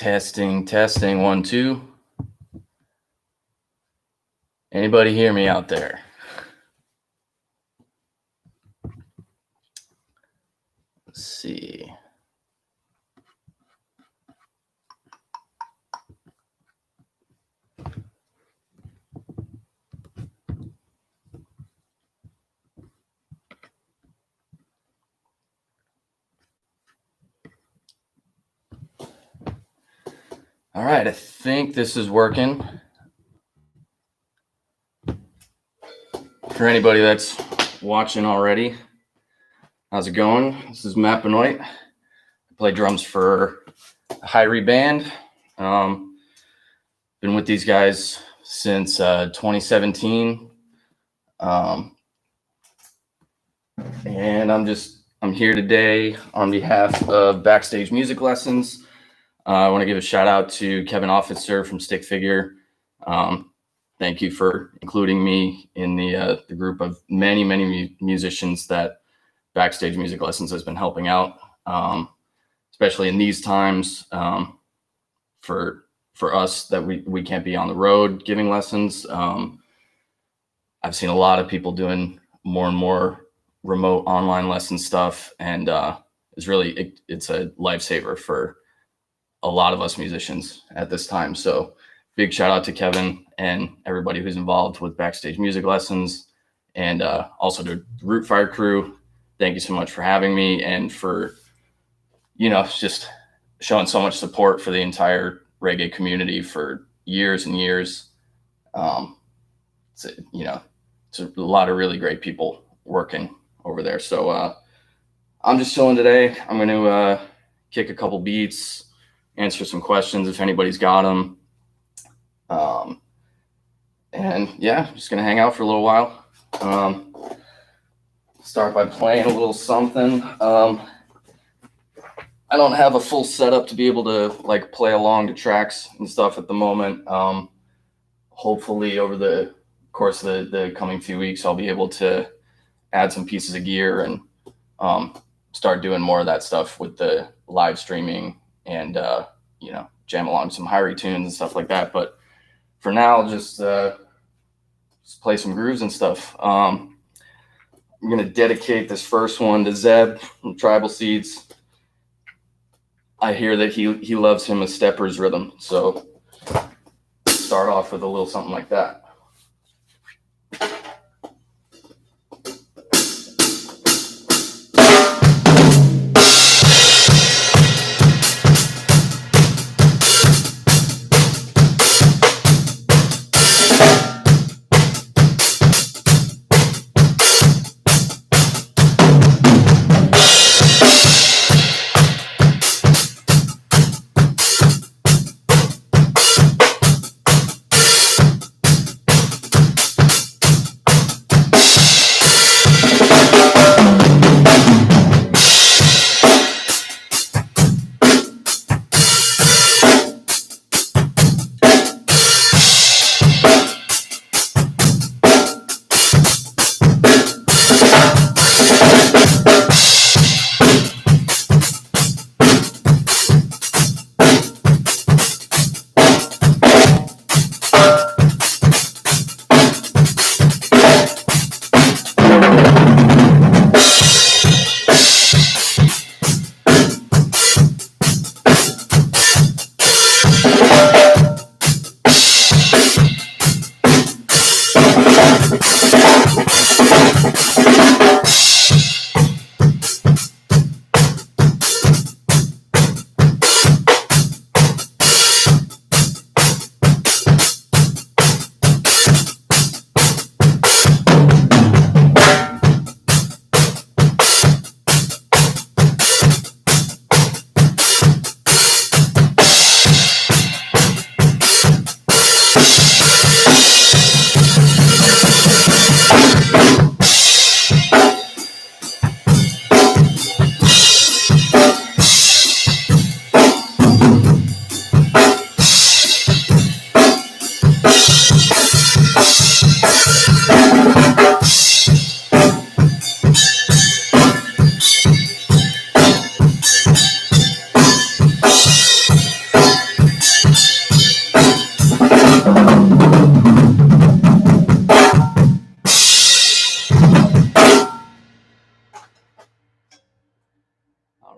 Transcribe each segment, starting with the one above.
Testing, testing, 1, 2. Anybody hear me out there? Let's see. All right, I think this is working. For anybody that's watching already, how's it going? This is Benoit. I play drums for a Hirie band. Been with these guys since 2017. And I'm here today on behalf of Backstage Music Lessons. I want to give a shout out to Kevin Officer from Stick Figure. Thank you for including me in the group of many musicians that Backstage Music Lessons has been helping out, especially in these times for us that we can't be on the road giving lessons. I've seen a lot of people doing more and more remote online lesson stuff, and it's a lifesaver for a lot of us musicians at this time. So big shout out to Kevin and everybody who's involved with Backstage Music Lessons, and also to the Rootfire crew. Thank you so much for having me and for, just showing so much support for the entire reggae community for years and years. It's a lot of really great people working over there. So I'm just chilling today. I'm going to kick a couple beats, answer some questions if anybody's got them. And yeah, just going to hang out for a little while. Start by playing a little something. I don't have a full setup to be able to play along to tracks and stuff at the moment. Hopefully over the course of the coming few weeks, I'll be able to add some pieces of gear and start doing more of that stuff with the live streaming and jam along some Hirie tunes and stuff like that. But for now, just play some grooves and stuff. I'm going to dedicate this first one to Zeb from Tribal Seeds. I hear that he loves him a stepper's rhythm, so start off with a little something like that.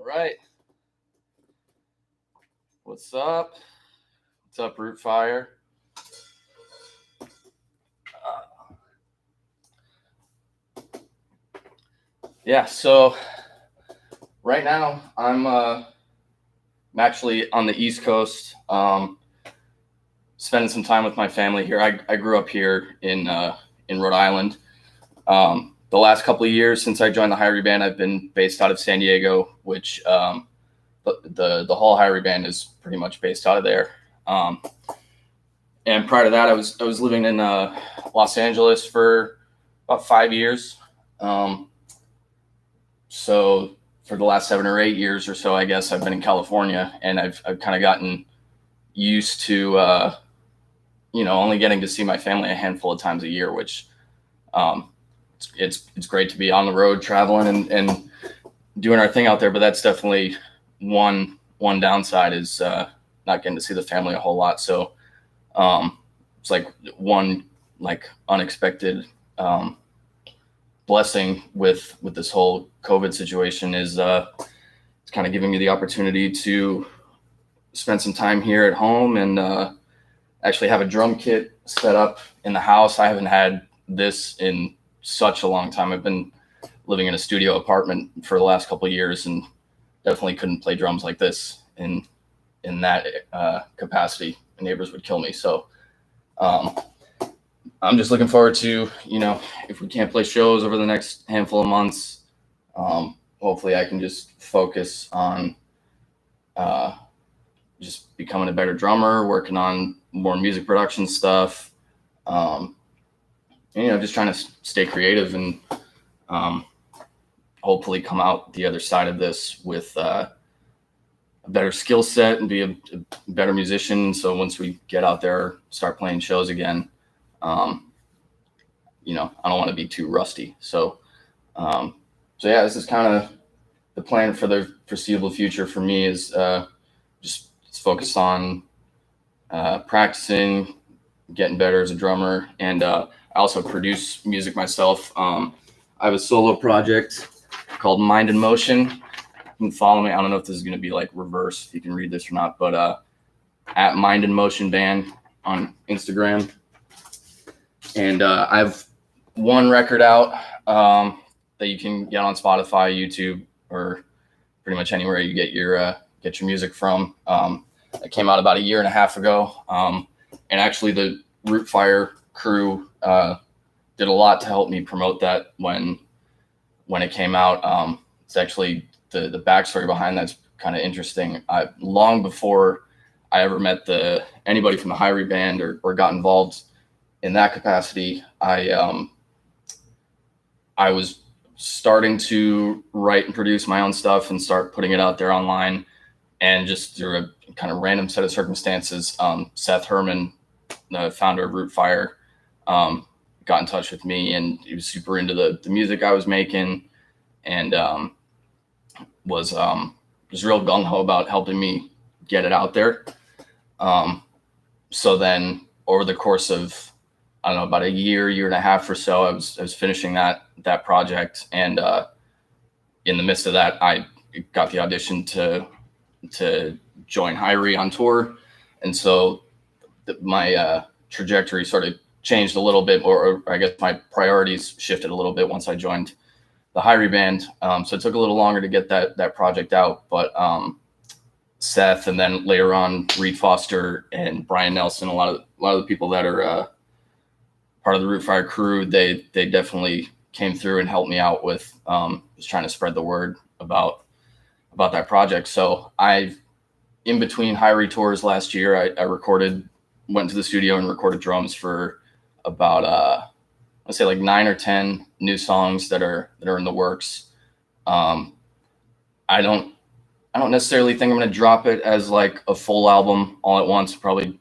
right. What's up? What's up, Rootfire? Yeah, so right now I'm actually on the East Coast, spending some time with my family here. I grew up here in Rhode Island. The last couple of years since I joined the Hirie band, I've been based out of San Diego, which the whole Hirie band is pretty much based out of there. And prior to that, I was living in Los Angeles for about 5 years. So for the last 7 or 8 years or so, I guess I've been in California, and I've kind of gotten used to only getting to see my family a handful of times a year, which it's great to be on the road traveling and doing our thing out there. But that's definitely one downside is not getting to see the family a whole lot. So it's like one unexpected blessing with this whole COVID situation is it's kind of giving me the opportunity to spend some time here at home and actually have a drum kit set up in the house. I haven't had this in such a long time. I've been living in a studio apartment for the last couple of years and definitely couldn't play drums like this in that capacity. Neighbors would kill me. So I'm just looking forward to, if we can't play shows over the next handful of months, hopefully I can just focus on just becoming a better drummer, working on more music production stuff, just trying to stay creative and hopefully come out the other side of this with a better skill set and be a better musician. So once we get out there, start playing shows again, I don't want to be too rusty. So yeah, this is kind of the plan for the foreseeable future for me is just focus on practicing, getting better as a drummer. And I also produce music myself. I have a solo project called Mind in Motion. You can follow me. I don't know if this is going to be like reverse, if you can read this or not, but at Mind in Motion Band on Instagram. And I have one record out that you can get on Spotify, YouTube, or pretty much anywhere you get your music from. It came out about 1.5 years ago. And actually the Rootfire crew did a lot to help me promote that when it came out. It's actually the backstory behind that's kind of interesting. Long before I ever met anybody from the Hirie band or got involved in that capacity, I was starting to write and produce my own stuff and start putting it out there online. And just through a kind of random set of circumstances, Seth Herman, the founder of Rootfire, got in touch with me, and he was super into the music I was making, and was real gung-ho about helping me get it out there. So then over the course of, I don't know, about 1.5 years or so, I was finishing that project. And in the midst of that, I got the audition to join Hirie on tour. And so my trajectory sort of changed a little bit, or I guess my priorities shifted a little bit once I joined the Hirie band. So it took a little longer to get that project out, but Seth, and then later on Reed Foster and Brian Nelson, a lot of the people that are part of the Rootfire crew, they definitely came through and helped me out with just trying to spread the word about that project. So in between Hirie tours last year, I went to the studio and recorded drums for about let's say like 9 or 10 new songs that are in the works. I don't necessarily think I'm going to drop it as like a full album all at once. Probably,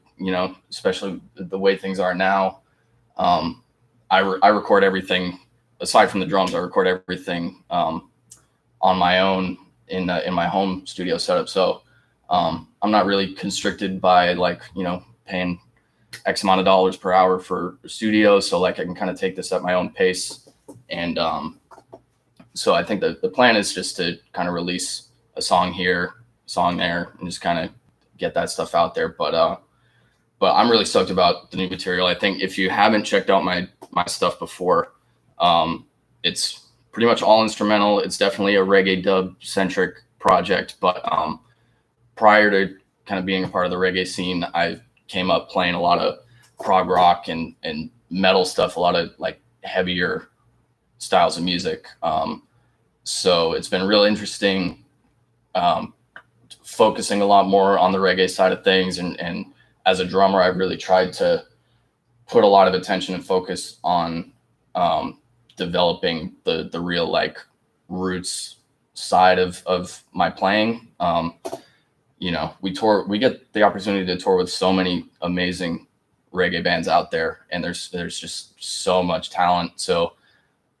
especially the way things are now. I record everything aside from the drums. I record everything on my own in my home studio setup. So I'm not really constricted by paying X amount of dollars per hour for studio. So I can kind of take this at my own pace. And so I think the plan is just to kind of release a song here, song there, and just kind of get that stuff out there. But I'm really stoked about the new material. I think if you haven't checked out my stuff before, it's pretty much all instrumental. It's definitely a reggae dub centric project, but prior to kind of being a part of the reggae scene, I came up playing a lot of prog rock and metal stuff, a lot of like heavier styles of music. So it's been really interesting, focusing a lot more on the reggae side of things. And as a drummer, I've really tried to put a lot of attention and focus on developing the real like roots side of my playing. You know, we get the opportunity to tour with so many amazing reggae bands out there, and there's just so much talent. So,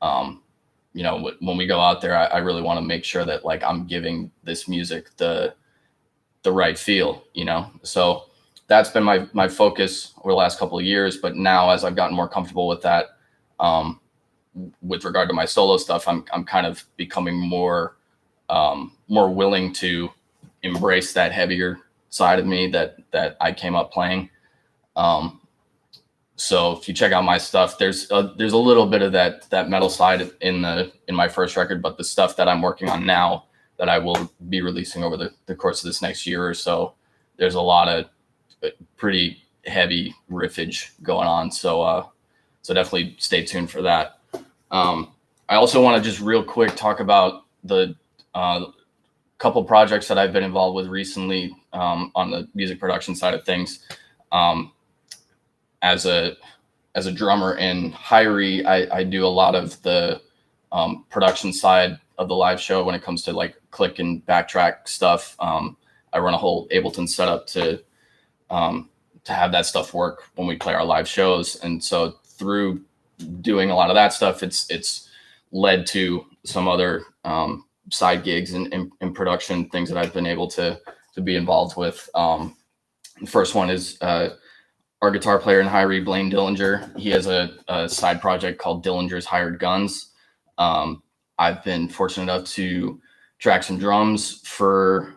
you know, when we go out there, I really want to make sure that like I'm giving this music the right feel, you know? So that's been my focus over the last couple of years. But now as I've gotten more comfortable with that, with regard to my solo stuff, I'm kind of becoming more willing to embrace that heavier side of me that I came up playing. So if you check out my stuff, there's a little bit of that metal side in my first record, but the stuff that I'm working on now that I will be releasing over the course of this next year or so, there's a lot of pretty heavy riffage going on. So definitely stay tuned for that. I also want to just real quick talk about the couple projects that I've been involved with recently on the music production side of things. As a drummer in Hirie, I do a lot of the production side of the live show when it comes to like click and backtrack stuff. I run a whole Ableton setup to have that stuff work when we play our live shows. And so through doing a lot of that stuff, it's led to some other side gigs and production things that I've been able to be involved with. The first one is our guitar player in Hirie, Blaine Dillinger. He has a side project called Dillinger's Hired Guns. I've been fortunate enough to track some drums for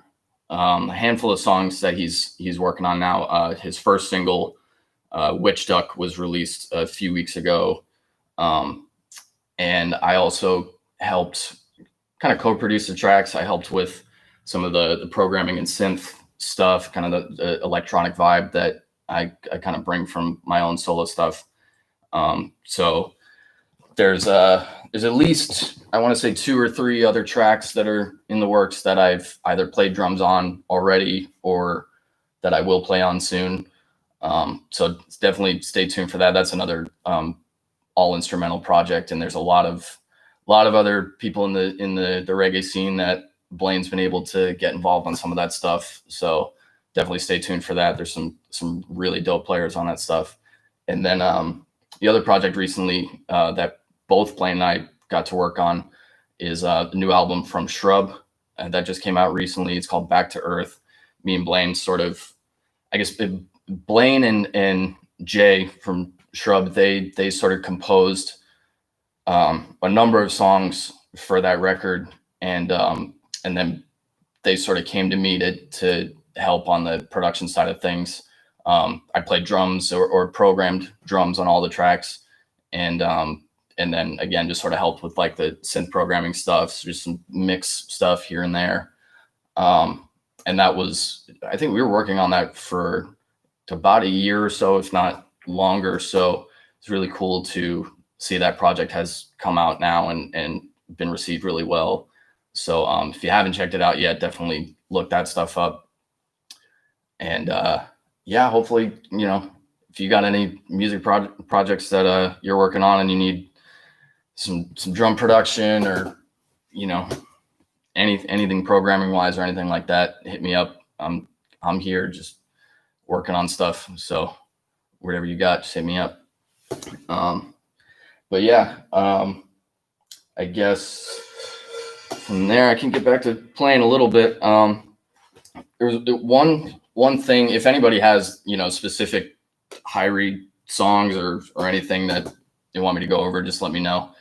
a handful of songs that he's working on now. His first single, Witch Duck, was released a few weeks ago. And I also helped kind of co-produce the tracks. I helped with some of the programming and synth stuff, kind of the electronic vibe that I kind of bring from my own solo stuff. So there's at least, I want to say 2 or 3 other tracks that are in the works that I've either played drums on already or that I will play on soon. So definitely stay tuned for that. That's another all instrumental project, and there's a lot of other people in the reggae scene that Blaine's been able to get involved on some of that stuff. So definitely stay tuned for that. There's some really dope players on that stuff. And then the other project recently that both Blaine and I got to work on is the new album from Shrub that just came out recently. It's called Back to Earth. Me and Blaine sort of, I guess Blaine and Jay from Shrub, they sort of composed a number of songs for that record, and then they sort of came to me to help on the production side of things. I played drums or programmed drums on all the tracks, and then again just sort of helped with like the synth programming stuff, so just some mix stuff here and there. And that was, I think we were working on that for about a year or so, if not longer. So it's really cool to see that project has come out now and been received really well. So if you haven't checked it out yet, definitely look that stuff up. And yeah, hopefully, you know, if you got any music projects that you're working on and you need some drum production or, you know, anything programming wise or anything like that, hit me up. I'm here just working on stuff. So whatever you got, just hit me up. But yeah, I guess from there I can get back to playing a little bit. There's one thing, if anybody has, you know, specific Hirie songs or anything that they want me to go over, just let me know.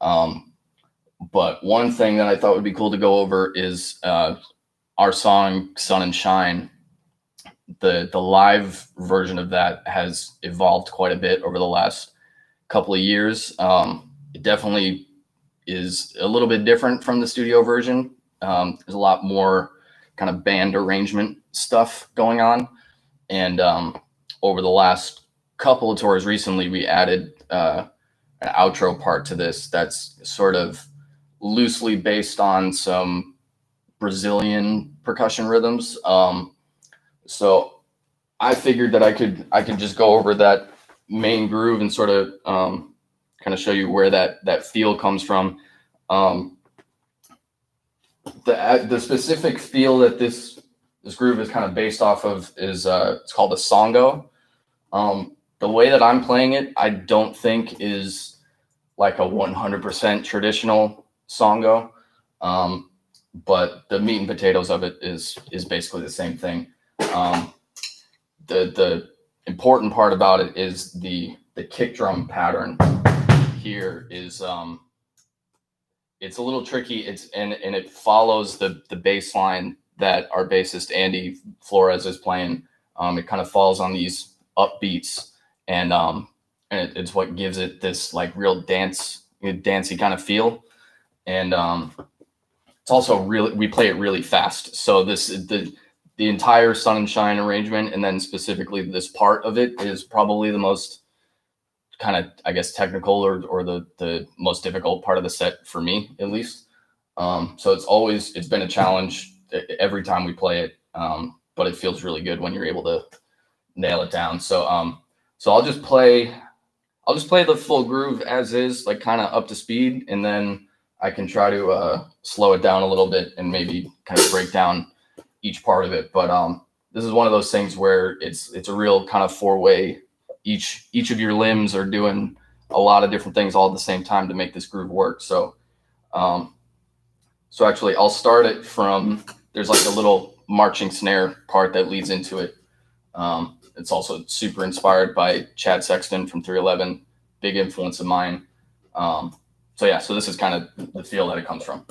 But one thing that I thought would be cool to go over is our song Sun and Shine, the live version of that has evolved quite a bit over the last couple of years. It definitely is a little bit different from the studio version. There's a lot more kind of band arrangement stuff going on. And over the last couple of tours recently, we added an outro part to this that's sort of loosely based on some Brazilian percussion rhythms. So I figured that I could just go over that main groove and sort of kind of show you where that feel comes from. The specific feel that this groove is kind of based off of is it's called a songo. The way that I'm playing it, I don't think is like a 100% traditional songo, but the meat and potatoes of it is basically the same thing. The important part about it is the kick drum pattern here is it's a little tricky. And it follows the bass line that our bassist Andy Flores is playing. It kind of falls on these upbeats, and it's what gives it this like real dancey kind of feel. And it's also we play it really fast. So the entire Sun and Shine arrangement, and then specifically this part of it, is probably the most kind of, I guess, technical or the most difficult part of the set for me, at least. So it's been a challenge every time we play it, but it feels really good when you're able to nail it down. So I'll just play the full groove as is, like kind of up to speed, and then I can try to slow it down a little bit and maybe kind of break down each part of it. But this is one of those things where it's a real kind of four-way. Each of your limbs are doing a lot of different things all at the same time to make this groove work. So actually I'll start it from, there's like a little marching snare part that leads into it. It's also super inspired by Chad Sexton from 311, big influence of mine. So this is kind of the feel that it comes from.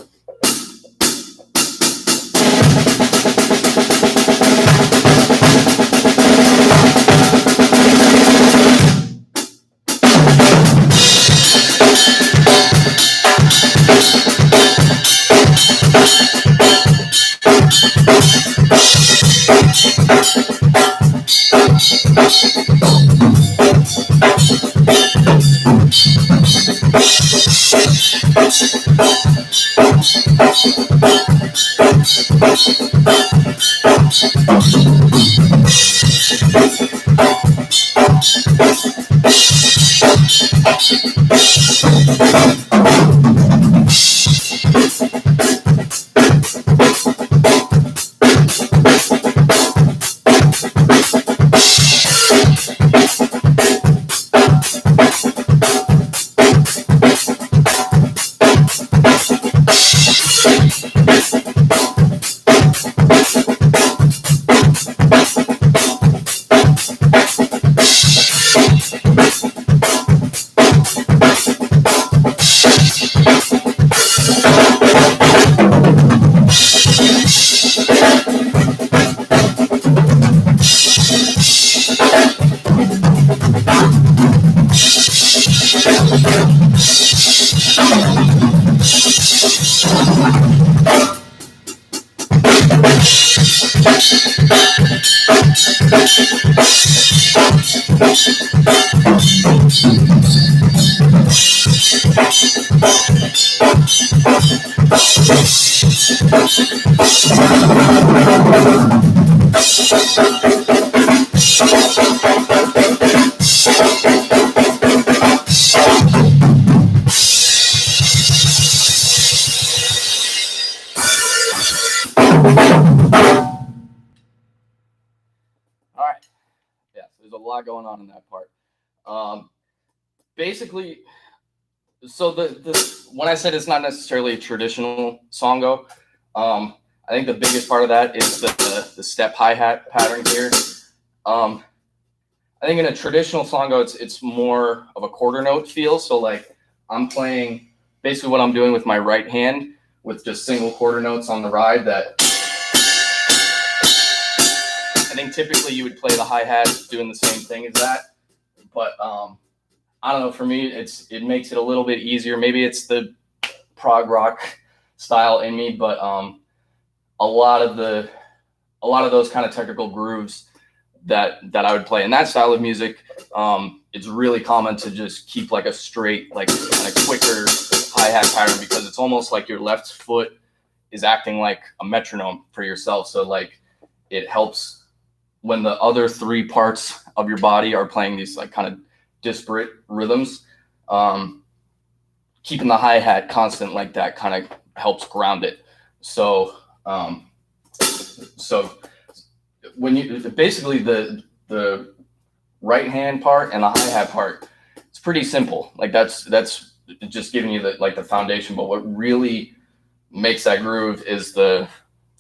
Going on in that part. Basically, so when I said it's not necessarily a traditional songo, I think the biggest part of that is the step hi-hat pattern here. I think in a traditional songo, it's more of a quarter note feel. So like I'm playing basically what I'm doing with my right hand with just single quarter notes on the ride that think typically you would play the hi-hat doing the same thing as that, but I don't know, for me it makes it a little bit easier. Maybe it's the prog rock style in me, but a lot of those kind of technical grooves that I would play in that style of music, it's really common to just keep like a straight, like kind of quicker hi-hat pattern, because it's almost like your left foot is acting like a metronome for yourself. So like it helps when the other three parts of your body are playing these like kind of disparate rhythms. Keeping the hi-hat constant like that kind of helps ground it. So when you basically the right hand part and the hi-hat part, it's pretty simple. Like that's just giving you the foundation. But what really makes that groove is the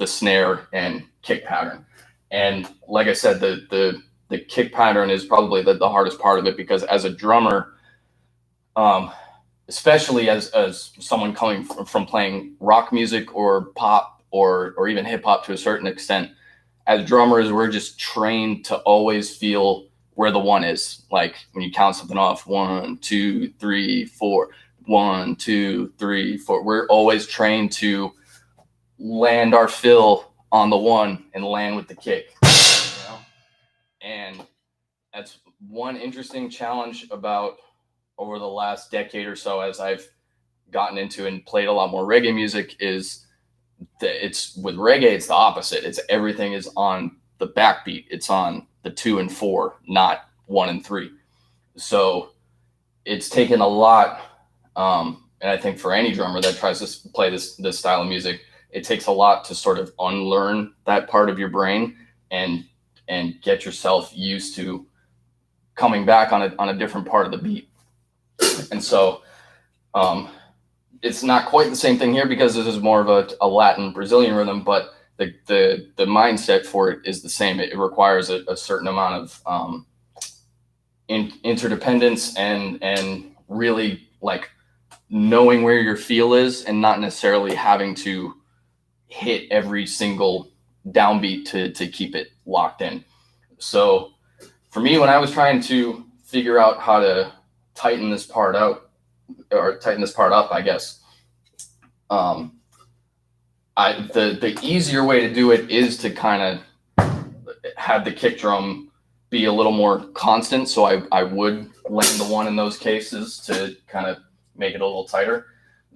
snare and kick pattern. And like I said, the kick pattern is probably the hardest part of it, because as a drummer, especially as someone coming from playing rock music or pop or even hip hop to a certain extent, as drummers, we're just trained to always feel where the one is. Like when you count something off, 1, 2, 3, 4, 1, 2, 3, 4. We're always trained to land our fill on the one and land with the kick. You know? And that's one interesting challenge about over the last decade or so, as I've gotten into and played a lot more reggae music, is that it's with reggae, it's the opposite. It's everything is on the backbeat. It's on the 2 and 4, not 1 and 3. So it's taken a lot. And I think for any drummer that tries to play this style of music, it takes a lot to sort of unlearn that part of your brain and get yourself used to coming back on a different part of the beat. And so it's not quite the same thing here, because this is more of a Latin Brazilian rhythm, but the mindset for it is the same. It requires a certain amount of interdependence and really like knowing where your feel is, and not necessarily having to hit every single downbeat to keep it locked in. So for me, when I was trying to figure out how to tighten this part up, I guess, the easier way to do it is to kind of have the kick drum be a little more constant. So I would land the one in those cases to kind of make it a little tighter.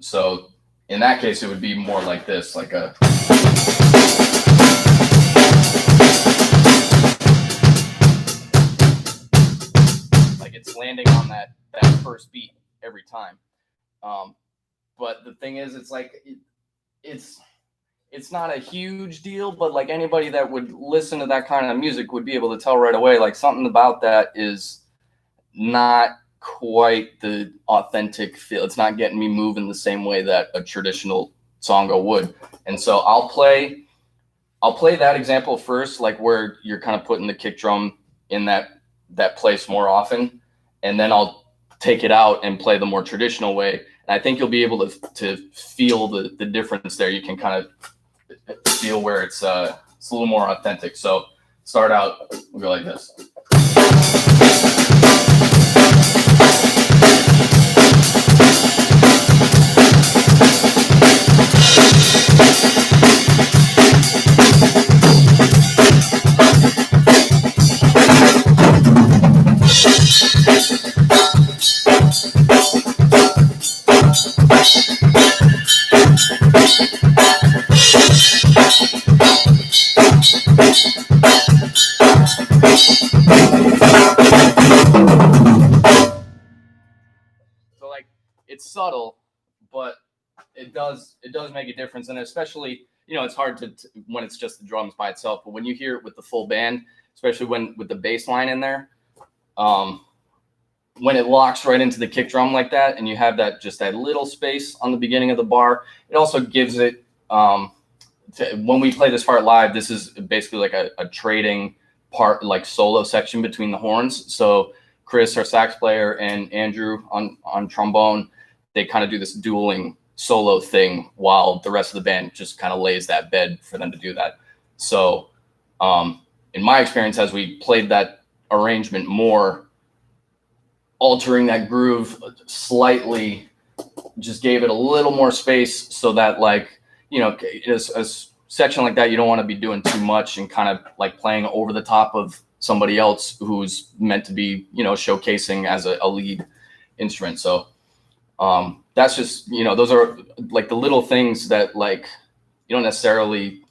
So in that case, it would be more like this, like a like it's landing on that first beat every time. But the thing is, it's like it's not a huge deal, but like anybody that would listen to that kind of music would be able to tell right away, like something about that is not quite the authentic feel. It's not getting me moving the same way that a traditional songo would. And so I'll play that example first, like where you're kind of putting the kick drum in that place more often, and then I'll take it out and play the more traditional way. And I think you'll be able to feel the difference there. You can kind of feel where it's a little more authentic. So start out, we'll go like this. So like it's subtle, but it does make a difference. And especially, you know, it's hard to when it's just the drums by itself, but when you hear it with the full band, especially when with the bass line in there, when it locks right into the kick drum like that, and you have that little space on the beginning of the bar, it also gives it, when we play this part live, this is basically like a trading part, like solo section between the horns. So Chris, our sax player, and Andrew on trombone, they kind of do this dueling solo thing while the rest of the band just kind of lays that bed for them to do that. So in my experience, as we played that arrangement more, altering that groove slightly just gave it a little more space, so that, like, you know, a section like that, you don't want to be doing too much and kind of like playing over the top of somebody else who's meant to be, you know, showcasing as a lead instrument. So that's just, you know, those are like the little things that, like, you don't necessarily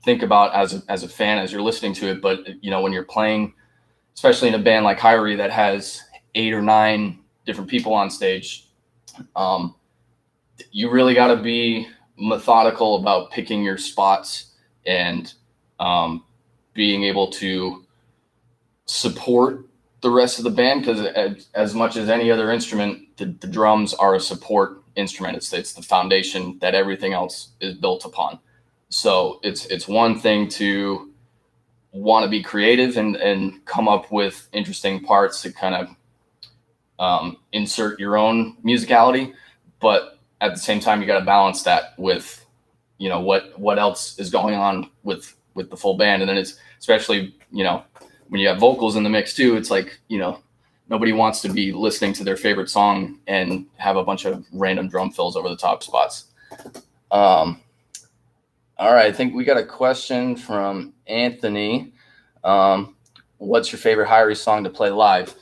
think about as a fan as you're listening to it, but you know, when you're playing, especially in a band like Hirie that has 8 or 9 different people on stage, you really got to be methodical about picking your spots and being able to support the rest of the band, because as much as any other instrument, the drums are a support instrument. It's the foundation that everything else is built upon. So it's one thing to want to be creative and come up with interesting parts to kind of insert your own musicality, but at the same time, you got to balance that with, you know, what else is going on with the full band. And then it's especially, you know, when you have vocals in the mix too, it's like, you know, nobody wants to be listening to their favorite song and have a bunch of random drum fills over the top spots. All right, I think we got a question from Anthony. What's your favorite Hirie song to play live?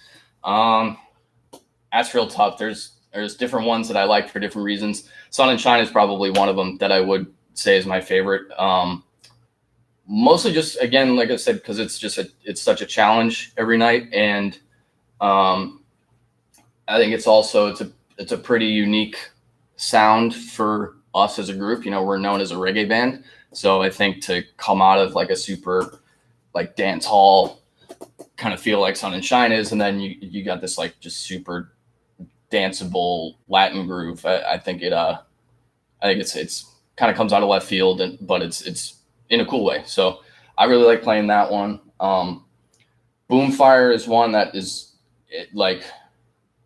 That's real tough. There's different ones that I like for different reasons. Sun and Shine is probably one of them that I would say is my favorite. Mostly just, again, like I said, because it's such a challenge every night, and I think it's a pretty unique sound for us as a group. You know, we're known as a reggae band, so I think to come out of like a super like dance hall kind of feel like Sun and Shine is, and then you got this like just super danceable Latin groove. I think it's kind of comes out of left field, but it's in a cool way. So I really like playing that one. Boomfire is one that is like,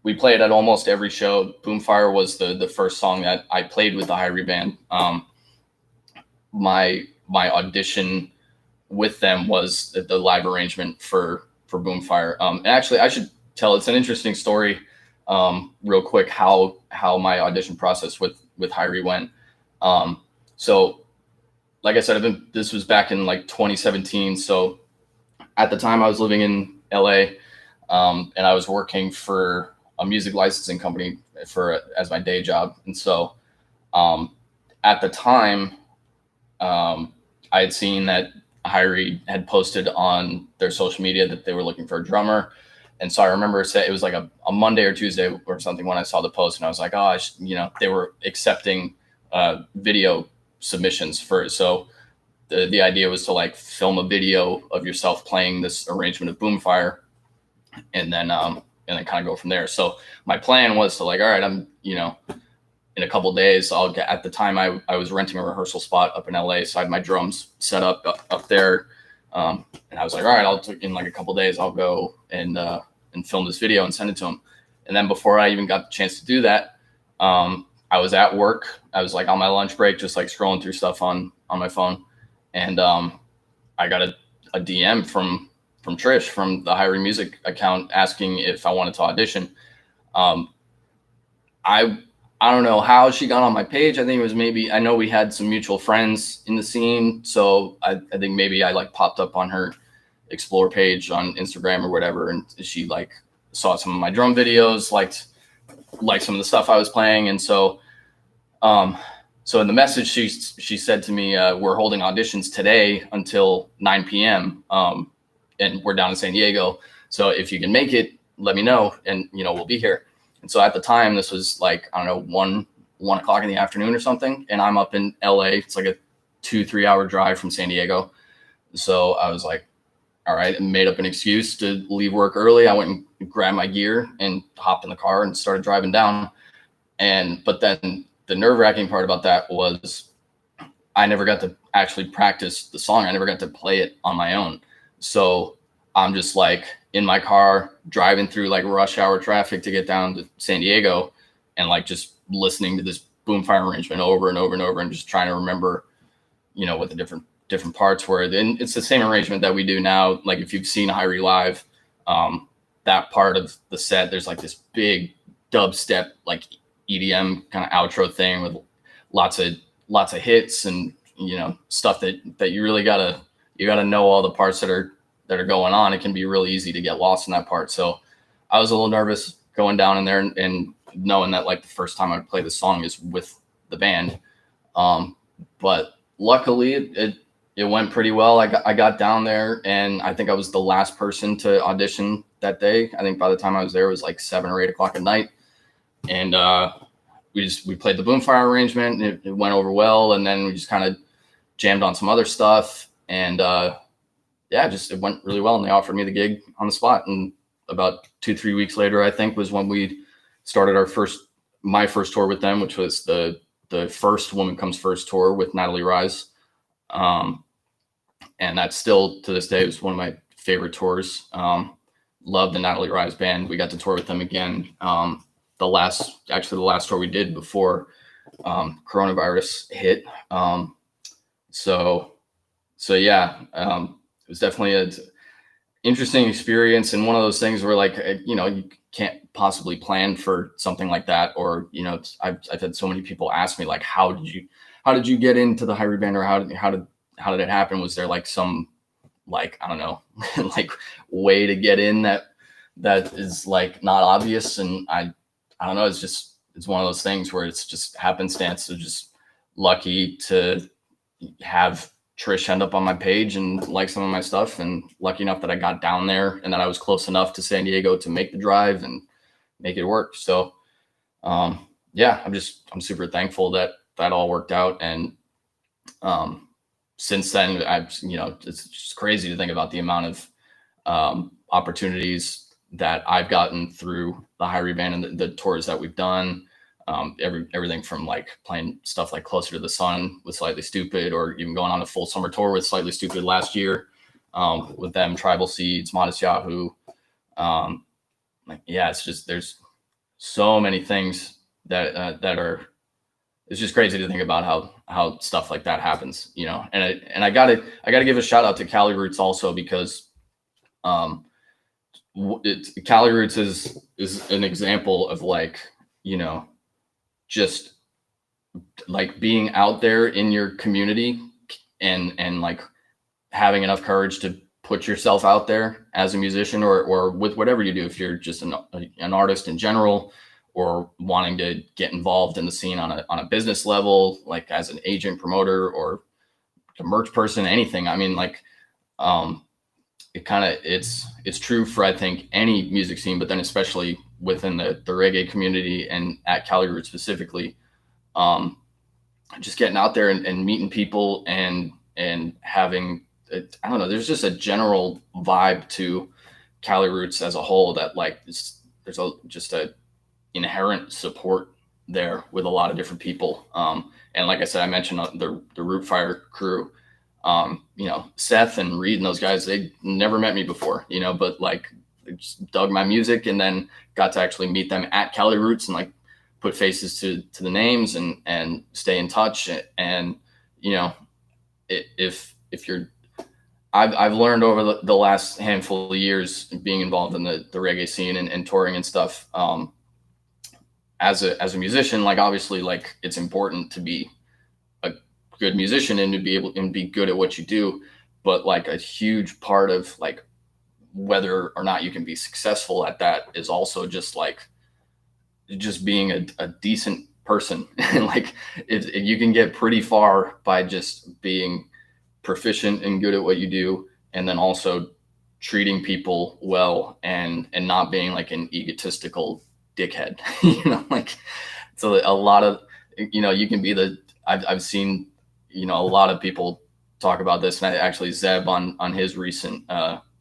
we play it at almost every show. Boomfire was the first song that I played with the Hirie band. My audition with them was the live arrangement for Boomfire. And actually, I should tell, it's an interesting story, real quick, how my audition process with Hirie went. So like I said, this was back in like 2017. So at the time I was living in LA, and I was working for a music licensing company as my day job. And so at the time, I had seen that Hirie had posted on their social media that they were looking for a drummer. And so I remember it was like a Monday or Tuesday or something when I saw the post, and I was like, oh, you know, they were accepting video submissions for it. So the idea was to like film a video of yourself playing this arrangement of Boomfire, and then kind of go from there. So my plan was to like, all right, I'm, you know, in a couple of days, at the time I was renting a rehearsal spot up in LA. So I had my drums set up there. And I was like, all right, in like a couple of days, I'll go and film this video and send it to him. And then before I even got the chance to do that, I was at work. I was like on my lunch break, just like scrolling through stuff on my phone. And I got a DM from Trish from the Hirie Music account asking if I wanted to audition. I don't know how she got on my page. I think it was I know we had some mutual friends in the scene. So I think maybe I like popped up on her explore page on Instagram or whatever. And she like saw some of my drum videos, liked some of the stuff I was playing. And so, so in the message, she said to me, we're holding auditions today until 9 PM. And we're down in San Diego. So if you can make it, let me know, and, you know, we'll be here. And so at the time, this was like, I don't know, 1 o'clock in the afternoon or something. And I'm up in LA. It's like a 2-3 hour drive from San Diego. So I was like, all right, and made up an excuse to leave work early. I went and grabbed my gear and hopped in the car and started driving down. But then the nerve-wracking part about that was I never got to actually practice the song. I never got to play it on my own. So I'm just like in my car driving through like rush hour traffic to get down to San Diego, and like just listening to this Boomfire arrangement over and over and over, and just trying to remember, you know, what the different different parts where then it's the same arrangement that we do now. Like if you've seen Hirie live, that part of the set, there's like this big dubstep, like EDM kind of outro thing with lots of hits and, you know, stuff that you really gotta know all the parts that are going on. It can be really easy to get lost in that part. So I was a little nervous going down in there and knowing that like the first time I would play the song is with the band. But luckily it went pretty well. I got down there and I think I was the last person to audition that day. I think by the time I was there, it was like 7 or 8 o'clock at night. And we played the Boomfire arrangement and it went over well. And then we just kind of jammed on some other stuff. And yeah, just it went really well. And they offered me the gig on the spot. And about 2-3 weeks later, I think, was when we started my first tour with them, which was the first Woman Comes First tour with Natalie Rise. And that still to this day was one of my favorite tours. Love the Natalie Rise band. We got to tour with them again. The last tour we did before coronavirus hit. So yeah, it was definitely an interesting experience, and one of those things where like, you know, you can't possibly plan for something like that. Or, you know, I've had so many people ask me like, how did you get into the Hirie band, or how did it happen? Was there like some, like, I don't know, like way to get in that is like not obvious? And I don't know. It's one of those things where it's just happenstance. So just lucky to have Trish end up on my page and like some of my stuff, and lucky enough that I got down there and that I was close enough to San Diego to make the drive and make it work. So yeah, I'm super thankful that all worked out. And since then, you know, it's just crazy to think about the amount of opportunities that I've gotten through the Hirie band and the tours that we've done. Everything from like playing stuff like Closer to the Sun with Slightly Stupid, or even going on a full summer tour with Slightly Stupid last year, with them, Tribal Seeds, Modest Yahoo. Like, yeah, it's just, there's so many things that are, it's just crazy to think about how stuff like that happens, you know. And I gotta give a shout out to Cali Roots also, because Cali Roots is an example of, like, you know, just like being out there in your community and like having enough courage to put yourself out there as a musician, or with whatever you do. If you're just an artist in general, or wanting to get involved in the scene on a business level, like as an agent, promoter, or a merch person, anything. I mean, like, it's true for, I think, any music scene, but then especially within the reggae community and at Cali Roots specifically, just getting out there and meeting people and having, I don't know, there's just a general vibe to Cali Roots as a whole that, like, there's just a inherent support there with a lot of different people. And like I said, I mentioned the Rootfire crew. You know, Seth and Reed and those guys, they never met me before, you know, but like they just dug my music, and then got to actually meet them at Cali Roots and like put faces to the names and stay in touch. And, you know, if you're, I've learned over the last handful of years being involved in the reggae scene and touring and stuff, as a musician, like, obviously, like, it's important to be a good musician and to be able and be good at what you do. But like a huge part of like whether or not you can be successful at that is also just like just being a decent person. And like if you can get pretty far by just being proficient and good at what you do, and then also treating people well and not being like an egotistical dickhead. You know, like, so a lot of, you know, you can be I've seen, you know, a lot of people talk about this, and actually Zeb on his recent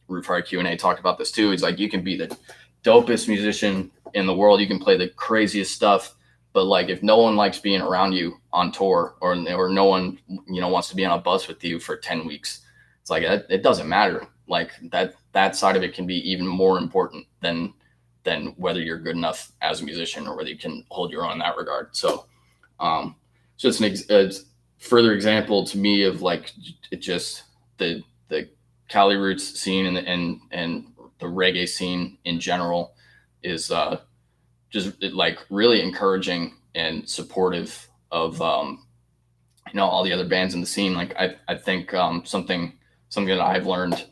Rootfire Q&A talked about this too. He's like, you can be the dopest musician in the world, you can play the craziest stuff, but like if no one likes being around you on tour, or no one, you know, wants to be on a bus with you for 10 weeks, it's like it doesn't matter. Like that side of it can be even more important than whether you're good enough as a musician or whether you can hold your own in that regard. So so it's further example to me of like it just the Cali roots scene and the reggae scene in general is just like really encouraging and supportive of all the other bands in the scene. Like I think something that I've learned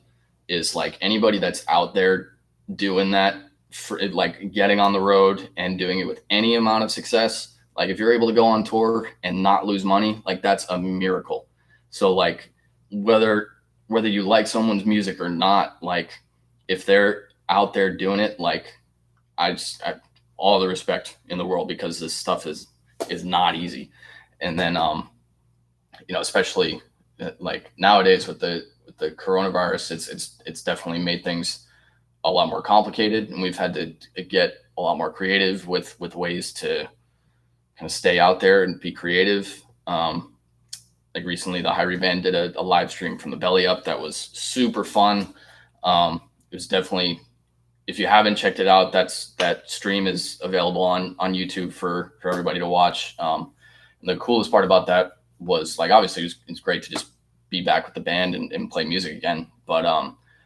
is like anybody that's out there doing that, for like getting on the road and doing it with any amount of success, like if you're able to go on tour and not lose money, like that's a miracle. So like whether you like someone's music or not, like if they're out there doing it, like I all the respect in the world, because this stuff is not easy. And then especially like nowadays with the coronavirus, it's definitely made things a lot more complicated, and we've had to get a lot more creative with ways to kind of stay out there and be creative. Like recently, the Hirie band did a live stream from the belly up that was super fun. It was definitely, if you haven't checked it out, that stream is available on YouTube for everybody to watch. And the coolest part about that was, like, obviously it's great to just be back with the band and play music again, but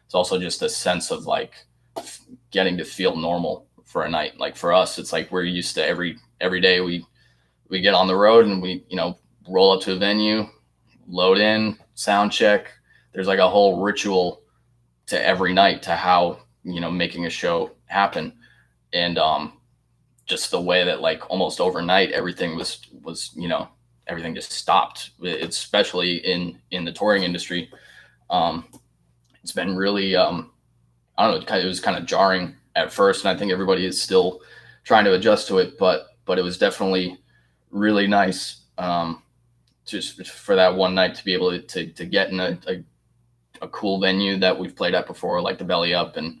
it's also just a sense of like getting to feel normal for a night. Like for us, it's like we're used to every day we get on the road and we roll up to a venue, load in, sound check. There's like a whole ritual to every night to how making a show happen. And just the way that like almost overnight everything was everything just stopped, especially in the touring industry. It's been really I don't know, it was kind of jarring at first, and I think everybody is still trying to adjust to it, but it was definitely really nice just for that one night to be able to get in a cool venue that we've played at before, like the Belly Up, and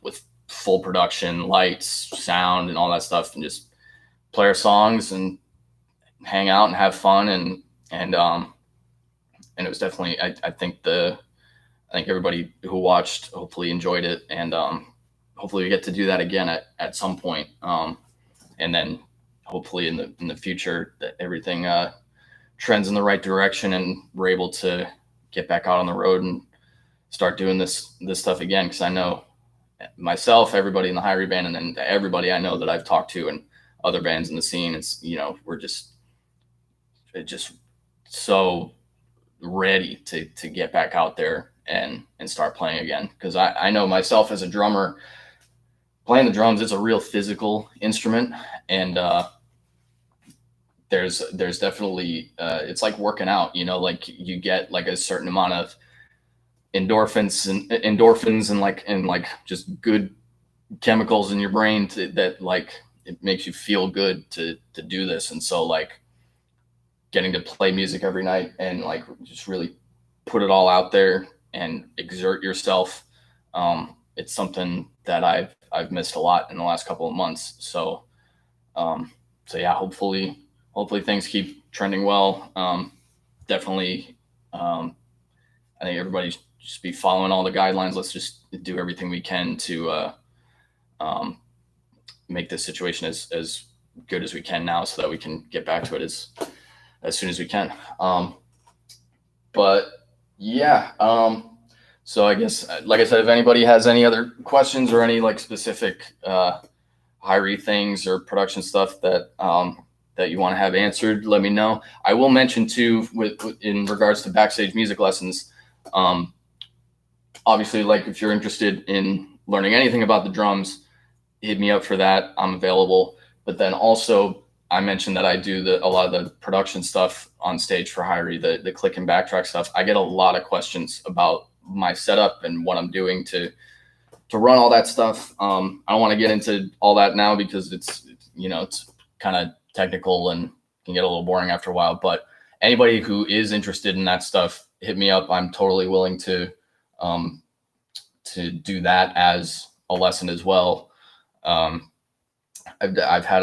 with full production, lights, sound, and all that stuff, and just play our songs and hang out and have fun. And it was definitely, I think everybody who watched hopefully enjoyed it, and hopefully we get to do that again at some point. And then hopefully in the future that everything trends in the right direction and we're able to get back out on the road and start doing this stuff again. Because I know myself, everybody in the Hirie band, and then everybody I know that I've talked to and other bands in the scene, it's we're just so ready to get back out there and start playing again. Because I know myself as a drummer, playing the drums, it's a real physical instrument, and there's definitely it's like working out, like you get like a certain amount of endorphins and like just good chemicals in your brain that like it makes you feel good to do this. And so like getting to play music every night and like just really put it all out there and exert yourself, it's something that I've missed a lot in the last couple of months. So yeah, hopefully things keep trending well. Definitely, I think everybody just be following all the guidelines. Let's just do everything we can to make this situation as good as we can now, so that we can get back to it as soon as we can. But yeah, so I guess, like I said, if anybody has any other questions or any like specific Hirie things or production stuff that you want to have answered, let me know. I will mention too, in regards to Backstage music lessons, obviously, like if you're interested in learning anything about the drums, hit me up for that. I'm available. But then also, I mentioned that I do a lot of the production stuff on stage for Hirie, the click and backtrack stuff. I get a lot of questions about my setup and what I'm doing to run all that stuff. I don't want to get into all that now because it's kind of technical and can get a little boring after a while. But anybody who is interested in that stuff, hit me up. I'm totally willing to do that as a lesson as well. I've had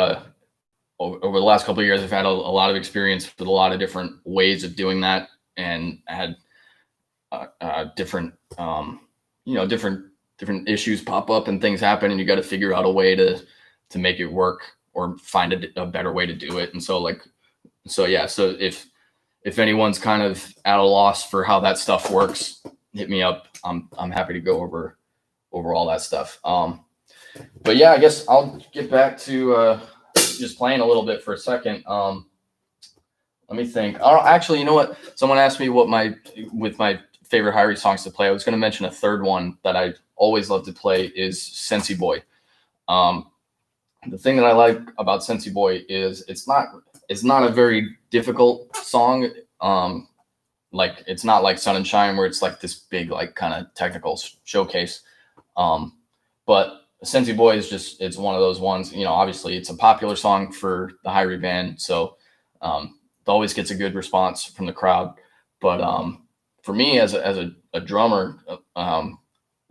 over the last couple of years, I've had a lot of experience with a lot of different ways of doing that, and I had different issues pop up and things happen, and you got to figure out a way to make it work or find a better way to do it. And so yeah, so if if anyone's kind of at a loss for how that stuff works, hit me up. I'm happy to go over all that stuff. But yeah, I guess I'll get back to just playing a little bit for a second. Let me think. Oh, actually, you know what? Someone asked me what my favorite Hirie songs to play. I was going to mention a third one that I always love to play is Sensi Boy. The thing that I like about Sensi Boy is it's not a very difficult song. Like it's not like Sun and Shine where it's like this big like kind of technical showcase. But Sensi Boy is just, it's one of those ones, you know, obviously it's a popular song for the Hirie band. So it always gets a good response from the crowd. But for me as a drummer,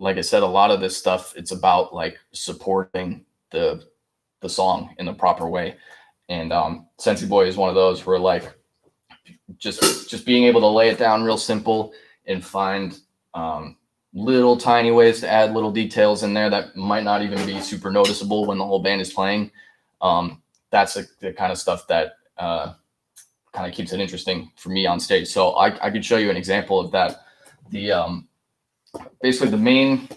like I said, a lot of this stuff, it's about like supporting the song in the proper way. And Sensi Boy is one of those where like just being able to lay it down real simple and find little tiny ways to add little details in there that might not even be super noticeable when the whole band is playing. That's the kind of stuff that kind of keeps it interesting for me on stage. So I could show you an example of that. The basically the main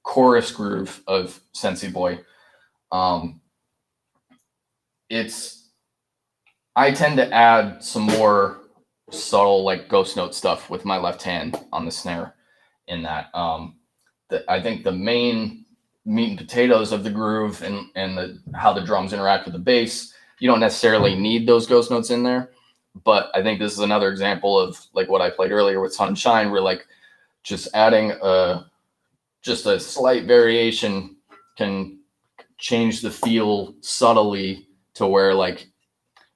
chorus groove of Sensi Boy. I tend to add some more subtle like ghost note stuff with my left hand on the snare in that. I think the main meat and potatoes of the groove and how the drums interact with the bass, you don't necessarily need those ghost notes in there. But I think this is another example of like what I played earlier with Sun and Shine, where like just adding just a slight variation can change the feel subtly to where like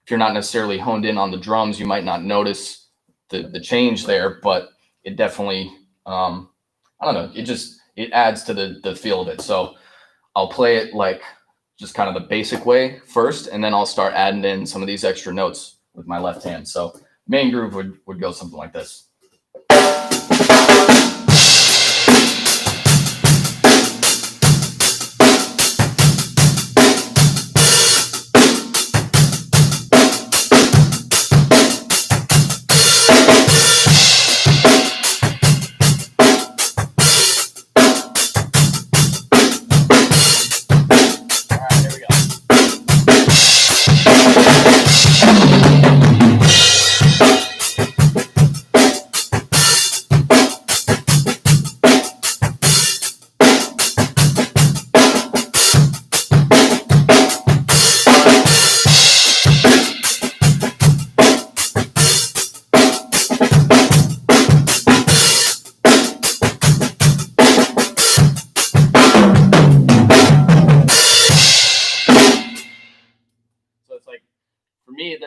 if you're not necessarily honed in on the drums, you might not notice the change there, but it definitely I don't know, it adds to the feel of it. So I'll play it like just kind of the basic way first, and then I'll start adding in some of these extra notes with my left hand. So main groove would go something like this.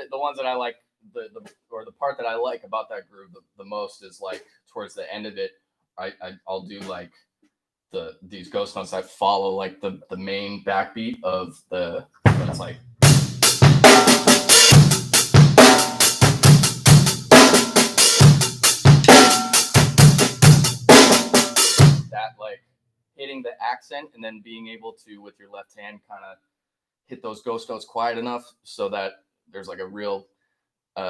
The ones that I like, the part that I like about that groove the most is like towards the end of it, I'll do like these ghost notes that follow like the main backbeat of it's like that, like hitting the accent and then being able to with your left hand kind of hit those ghost notes quiet enough so that there's like a real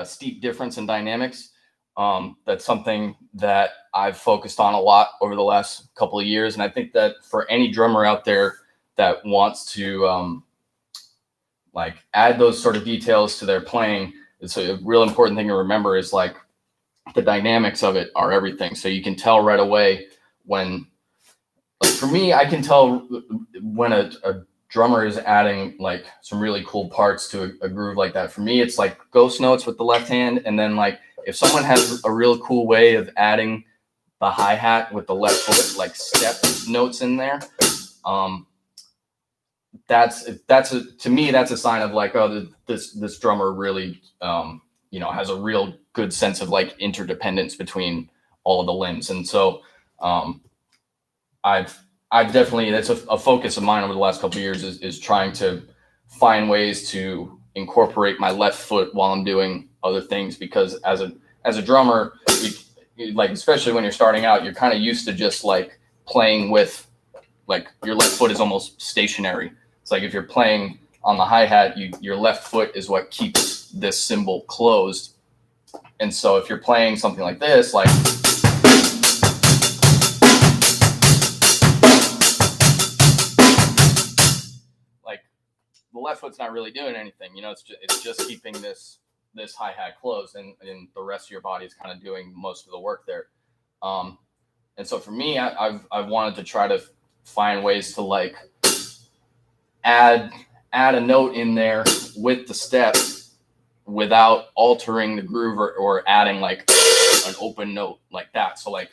steep difference in dynamics. That's something that I've focused on a lot over the last couple of years. And I think that for any drummer out there that wants to like add those sort of details to their playing, it's a real important thing to remember is like the dynamics of it are everything. So you can tell right away when, like for me, I can tell when a drummer is adding like some really cool parts to a groove like that. For me, it's like ghost notes with the left hand. And then like if someone has a real cool way of adding the hi-hat with the left foot, like step notes in there, to me, that's a sign of like, oh, this drummer really, you know, has a real good sense of like interdependence between all of the limbs. And so I've definitely, that's a focus of mine over the last couple of years is trying to find ways to incorporate my left foot while I'm doing other things, because as a drummer, like, especially when you're starting out, you're kind of used to just like playing with like your left foot is almost stationary. It's like if you're playing on the hi-hat, your left foot is what keeps this cymbal closed. And so if you're playing something like this, like the left foot's not really doing anything, you know, it's just keeping this hi-hat closed, and the rest of your body is kind of doing most of the work there. And so for me, I've wanted to try to find ways to like add a note in there with the step without altering the groove or adding like an open note like that. So like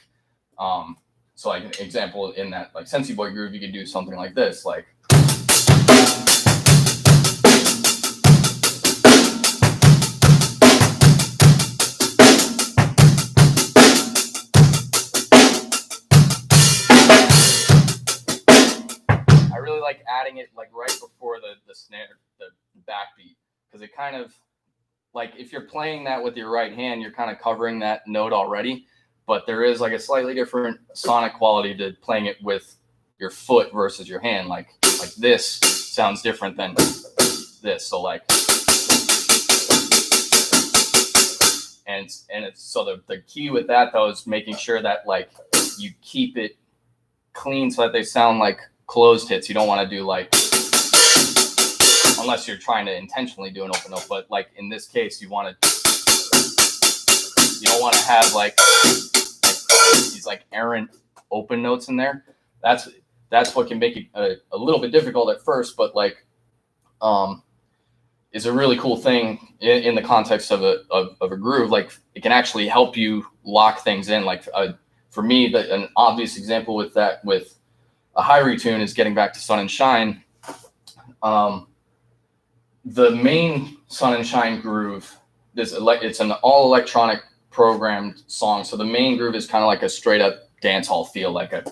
an example in that like Sensi Boy groove, you could do something like this, like. Like adding it like right before the snare, the backbeat, because it kind of like if you're playing that with your right hand, you're kind of covering that note already, but there is like a slightly different sonic quality to playing it with your foot versus your hand. Like this sounds different than this. So like, and it's so the key with that though is making sure that like you keep it clean so that they sound like closed hits. You don't want to do like, unless you're trying to intentionally do an open note, but like in this case, you don't want to have like these like errant open notes in there. That's what can make it a little bit difficult at first, but like is a really cool thing in the context of a groove. Like it can actually help you lock things in. Like for me, an obvious example with that, with a Hirie tune, is Getting Back to Sun and Shine. The main Sun and Shine groove, it's an all electronic programmed song. So the main groove is kind of like a straight up dance hall feel, like a.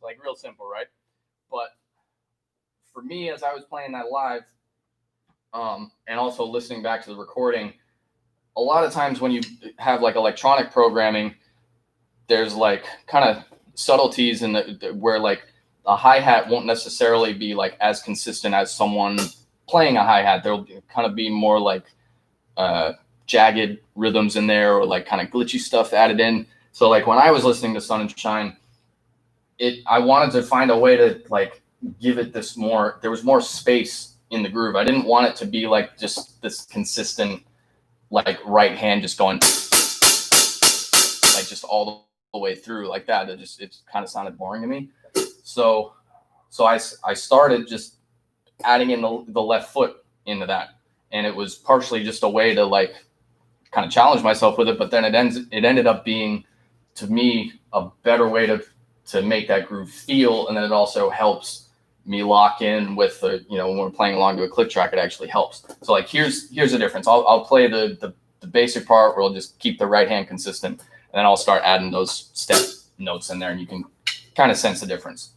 Like real simple, right? But for me, as I was playing that live, and also listening back to the recording, a lot of times when you have like electronic programming, there's like kind of subtleties in where like a hi-hat won't necessarily be like as consistent as someone playing a hi-hat. There'll kind of be more like jagged rhythms in there, or like kind of glitchy stuff added in. So like when I was listening to Sun and Shine, I wanted to find a way to like give it this more, there was more space in the groove. I didn't want it to be like just this consistent like right hand just going like just all the way through like that. It kind of sounded boring to me. So I started just adding in the left foot into that, and it was partially just a way to like kind of challenge myself with it. But then it ended up being, to me, a better way to make that groove feel, and then it also helps me lock in with the, you know, when we're playing along to a click track, it actually helps. So like here's the difference. I'll play the basic part where I'll just keep the right hand consistent, and then I'll start adding those step notes in there, and you can kind of sense the difference.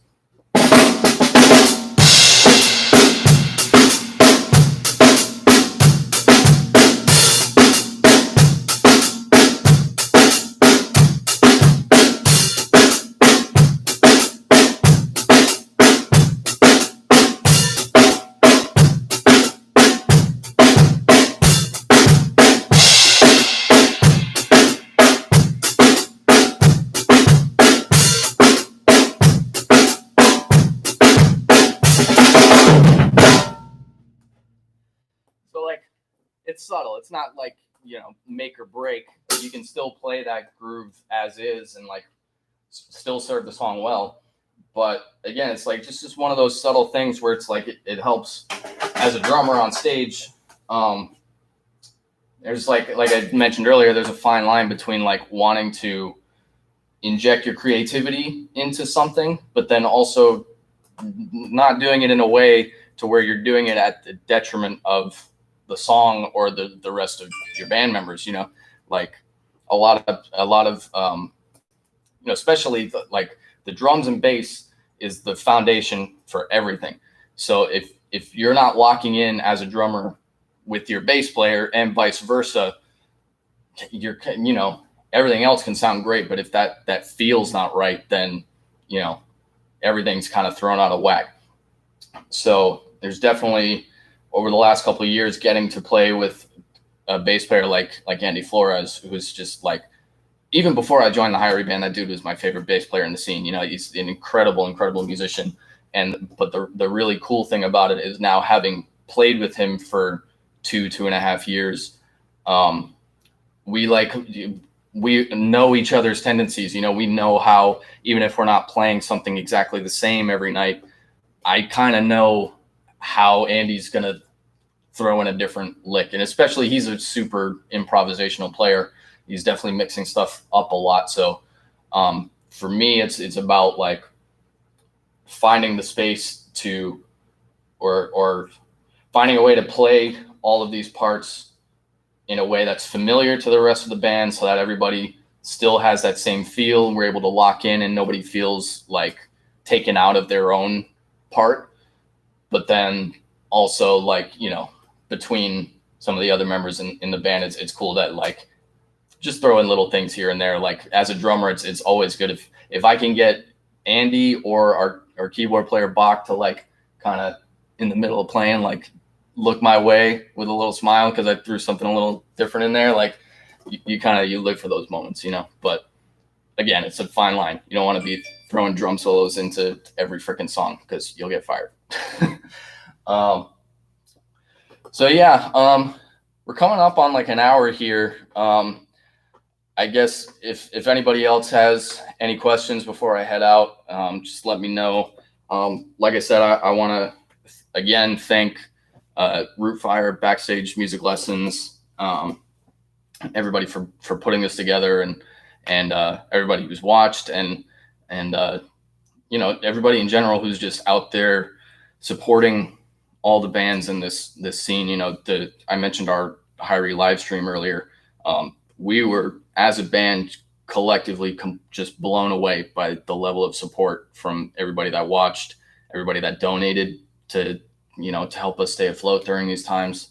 It's subtle. It's not like, you know, make or break. You can still play that groove as is and like still serve the song well. But again, it's like just one of those subtle things where it's like it helps as a drummer on stage. There's like I mentioned earlier, there's a fine line between like wanting to inject your creativity into something, but then also not doing it in a way to where you're doing it at the detriment of the song or the rest of your band members. You know, like a lot of you know, especially the drums and bass is the foundation for everything. So if you're not locking in as a drummer with your bass player and vice versa, you know, everything else can sound great, but if that feels not right, then everything's kind of thrown out of whack. So there's definitely, over the last couple of years, getting to play with a bass player like Andy Flores, who's just like, even before I joined the Hirie band, that dude was my favorite bass player in the scene. He's an incredible musician. But the really cool thing about it is, now having played with him for 2.5 years, we know each other's tendencies. We know how, even if we're not playing something exactly the same every night, I kind of know how Andy's going to throw in a different lick. And especially, he's a super improvisational player. He's definitely mixing stuff up a lot. So for me, it's about like finding the space to, or finding a way to play all of these parts in a way that's familiar to the rest of the band, so that everybody still has that same feel. We're able to lock in and nobody feels like taken out of their own part. But then also, like, between some of the other members in the band, it's cool that, like, just throw in little things here and there. Like, as a drummer, it's always good if I can get Andy or our keyboard player Bach to, like, kind of in the middle of playing, like, look my way with a little smile because I threw something a little different in there. Like, you live for those moments, But again, it's a fine line. You don't want to be throwing drum solos into every freaking song because you'll get fired. So yeah, we're coming up on like an hour here. I guess if anybody else has any questions before I head out, just let me know. Like I said, I want to again thank Rootfire, Backstage Music Lessons, everybody for putting this together, and everybody who's watched, and everybody in general who's just out there supporting all the bands in this scene. I mentioned our Hirie live stream earlier. We were, as a band, collectively just blown away by the level of support from everybody that watched, everybody that donated to help us stay afloat during these times.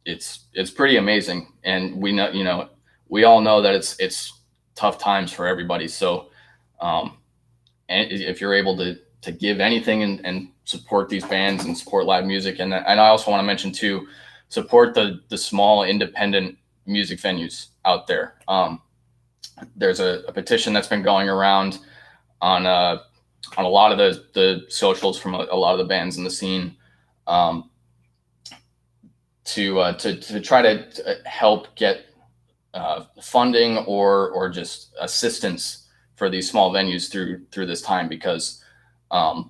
It's pretty amazing, and we know, we all know that it's tough times for everybody. So, and if you're able to give anything and support these bands and support live music, and I also want to mention too, support the small independent music venues out there. There's a petition that's been going around on a lot of the socials from a lot of the bands in the scene, to try to help get funding or just assistance for these small venues through this time, because a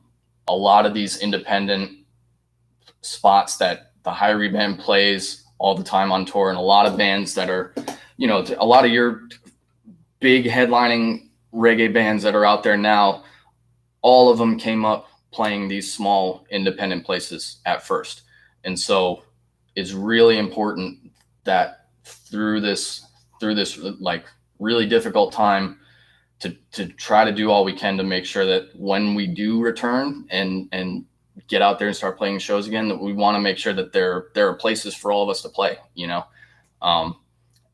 lot of these independent spots that the Hirie band plays all the time on tour, and a lot of bands that are, a lot of your big headlining reggae bands that are out there now, all of them came up playing these small independent places at first. And so it's really important that through this like really difficult time, to try to do all we can to make sure that when we do return and get out there and start playing shows again, that we want to make sure that there are places for all of us to play,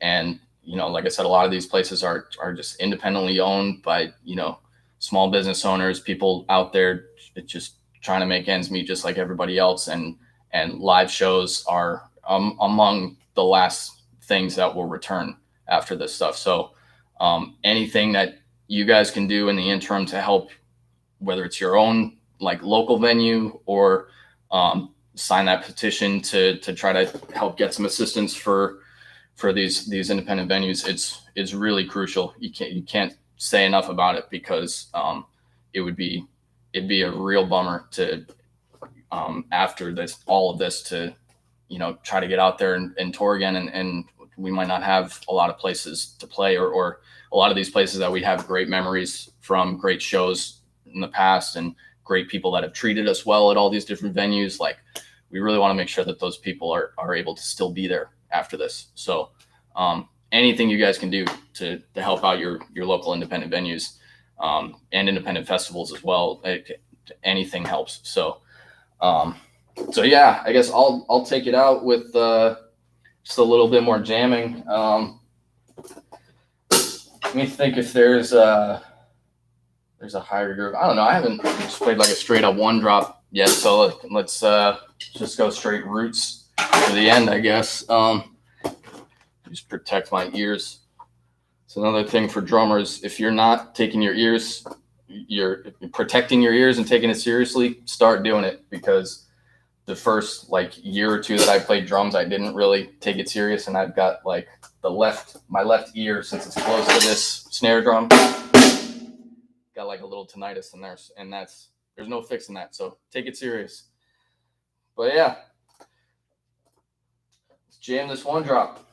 and like I said, a lot of these places are just independently owned by small business owners, people out there just trying to make ends meet just like everybody else, and live shows are among the last things that will return after this stuff. So anything that you guys can do in the interim to help, whether it's your own like local venue, or sign that petition to try to help get some assistance for these independent venues, it's really crucial. You can't say enough about it, because it'd be a real bummer to after all of this to try to get out there and tour again, and we might not have a lot of places to play, or a lot of these places that we have great memories from, great shows in the past, and great people that have treated us well at all these different venues. Like, we really want to make sure that those people are able to still be there after this. So anything you guys can do to help out your local independent venues, and independent festivals as well, anything helps. So yeah, I guess I'll take it out with just a little bit more jamming. me think if there's a higher groove. I don't know. I haven't just played like a straight up one drop yet, so let's just go straight roots for the end, I guess. Just protect my ears. It's another thing for drummers. If you're not taking your ears, you're protecting your ears and taking it seriously, start doing it, because the first like year or two that I played drums, I didn't really take it serious, and I've got like my left ear, since it's close to this snare drum, got like a little tinnitus in there, and there's no fixing that. So take it serious. But yeah, let's jam this one drop.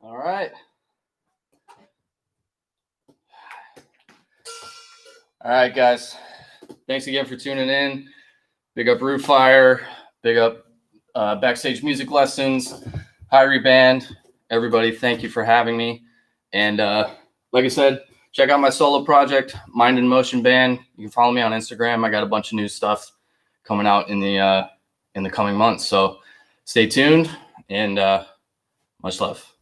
All right. All right, guys. Thanks again for tuning in. Big up Rootfire. Big up Backstage Music Lessons, Hirie Band. Everybody, thank you for having me. And like I said, check out my solo project, Mind in Motion Band. You can follow me on Instagram. I got a bunch of new stuff coming out in the coming months. So stay tuned, and much love.